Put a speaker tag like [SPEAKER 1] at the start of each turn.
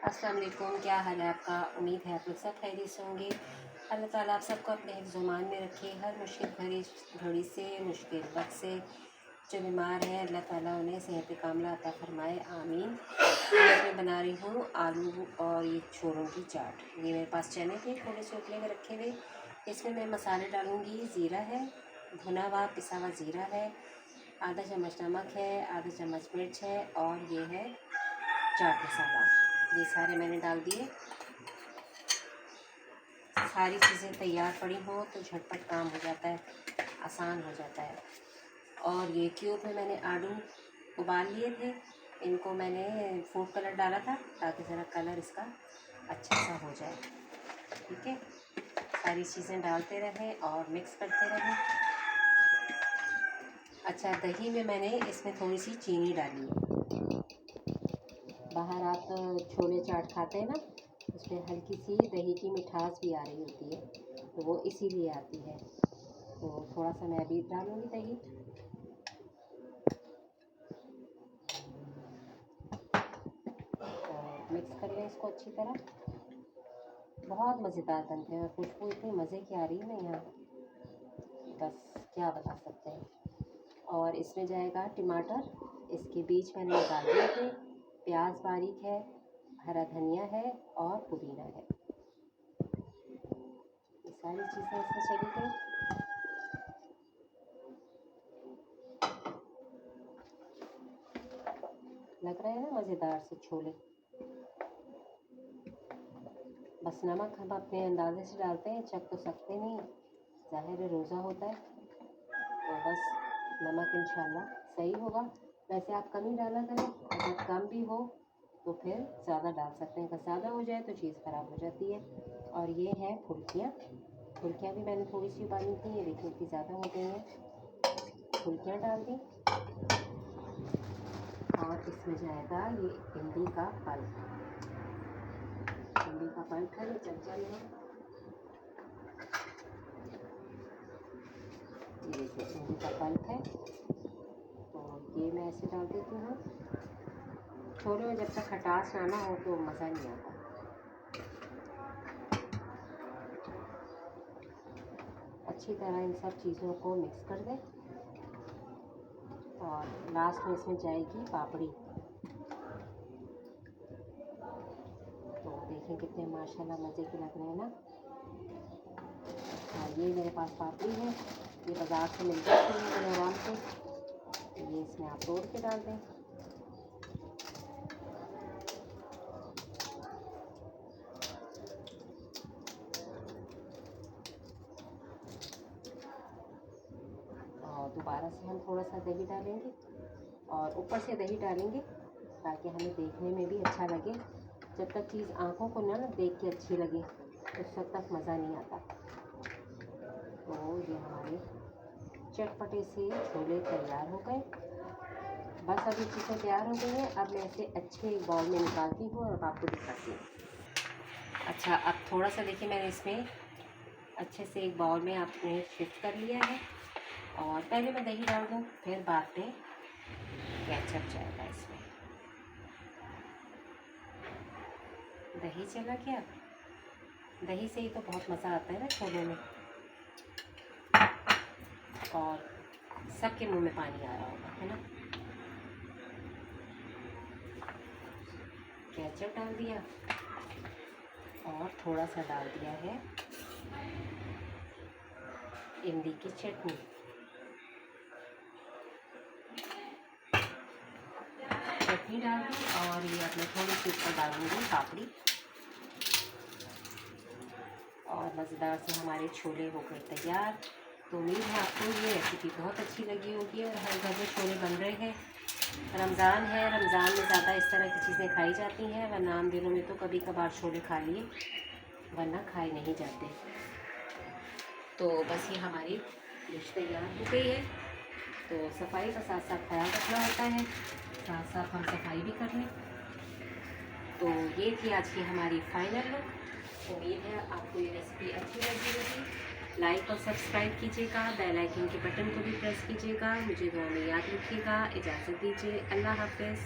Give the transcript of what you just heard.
[SPEAKER 1] अस्सलाम वालेकुम, क्या हाल है आपका। उम्मीद है आप लोग सब खैरियत से होंगे। अल्लाह ताला आप सबको अपने हिफ्ज़-ओ-मान में रखे, हर मुश्किल भरी घड़ी से, मुश्किल वक्त से। जो बीमार है अल्लाह ताला उन्हें सेहत कामला अता फ़रमाए, आमीन। आज मैं बना रही हूँ आलू और ये छोरों की चाट। ये मेरे पास चने थे थोड़े से उपले में रखे हुए। इसमें मैं मसाले डालूँगी। ज़ीरा है, भुना हुआ पिसा हुआ ज़ीरा है, आधा चम्मच नमक है, आधा चम्मच मिर्च है और ये है चाट मसाला। ये सारे मैंने डाल दिए। सारी चीज़ें तैयार पड़ी हों तो झटपट काम हो जाता है, आसान हो जाता है। और ये क्यूब में मैंने आलू उबाल लिए थे। इनको मैंने फूड कलर डाला था ताकि ज़रा कलर इसका अच्छा सा हो जाए। ठीक है, सारी चीज़ें डालते रहें और मिक्स करते रहें। अच्छा, दही में मैंने इसमें थोड़ी सी चीनी डाली है। बाहर आप छोले चाट खाते हैं ना, उसमें हल्की सी दही की मिठास भी आ रही होती है, तो वो इसीलिए आती है। तो थोड़ा सा मैं अभी डालूँगी दही। और मिक्स कर लें इसको अच्छी तरह। बहुत मज़ेदार बनते हैं और खुशबू इतनी मज़े की आ रही है ना यहाँ, बस क्या बता सकते हैं। और इसमें जाएगा टमाटर, इसके बीज मैंने निकाल दिए थे। प्याज बारीक है, हरा धनिया है और पुदीना है। ये सारी चीज़ें इसमें चली गई। लग रहा है ना मज़ेदार से छोले। बस नमक हम अपने अंदाजे से डालते हैं, चख तो सकते नहीं, ज़ाहिर है रोज़ा होता है, तो बस नमक इंशाल्लाह सही होगा। वैसे आप कम ही डाला करें, अगर कम भी हो तो फिर ज़्यादा डाल सकते हैं। अगर ज़्यादा हो जाए तो चीज़ ख़राब हो जाती है। और ये है फुल्कियाँ। फुल्कियाँ भी मैंने थोड़ी सी उबाली थी, ये देखिए इतनी ज़्यादा हो गई हैं। फुल्कियाँ डाल दी। और इसमें जाएगा ये इमली का पल्प। इमली का पल्प है, ये चमचा में है। ये देखिए इमली का पल्प है, तो ये मैं ऐसे डाल देती हूँ। छोले में जब तक खटास ना हो तो मज़ा नहीं आता। अच्छी तरह इन सब चीज़ों को मिक्स कर दें। और लास्ट में इसमें जाएगी पापड़ी। तो देखें कितने माशाल्लाह मज़े के लग रहे हैं ना। और ये मेरे पास पापड़ी है, ये बाज़ार से मिल जाती है बड़े आराम से। ये इसमें आप तोड़ के डाल दें। और दोबारा से हम थोड़ा सा दही डालेंगे और ऊपर से दही डालेंगे ताकि हमें देखने में भी अच्छा लगे। जब तक चीज़ आँखों को ना देख के अच्छी लगे उस वक्त तक मज़ा नहीं आता। तो ये हमारे चटपटे से छोले तैयार हो गए। बस अभी चीज़ें तैयार हो गई हैं। अब मैं इसे अच्छे एक बाउल में निकालती हूँ और आपको दिखाती हूँ। अच्छा, अब थोड़ा सा देखिए मैंने इसमें अच्छे से एक बाउल में आपने शिफ्ट कर लिया है। और पहले मैं दही डाल दूँ, फिर बाद में केचप जाएगा इसमें। दही चला गया, दही से ही तो बहुत मज़ा आता है ना छोले में। और सबके मुंह में पानी आ रहा होगा, है ना। केचप डाल दिया और थोड़ा सा डाल दिया है इमली की चटनी। चटनी डाल दी और ये अपने थोड़ी सी ऊपर डालूंगी पापड़ी। और मज़ेदार से हमारे छोले हो गए तैयार। तो उम्मीद है आपको ये रेसिपी बहुत अच्छी लगी होगी। और हर घर में छोले बन रहे हैं। रमज़ान है, रमज़ान में ज़्यादा इस तरह की चीज़ें खाई जाती हैं, वरना आम दिनों में तो कभी कभार छोले खा लिए, वरना खाए नहीं जाते। तो बस ये हमारी डिश तैयार हो गई है। तो सफाई का साथ साथ ख्याल रखना होता है, साथ साथ हम सफाई भी कर लें। तो ये थी आज की हमारी फाइनल लुक। उम्मीद है आपको ये रेसिपी अच्छी लगी होगी। लाइक और सब्सक्राइब कीजिएगा, बेल आइकन के बटन को भी प्रेस कीजिएगा। मुझे दुआ में याद रखिएगा। इजाज़त दीजिए, अल्लाह हाफ़िज़।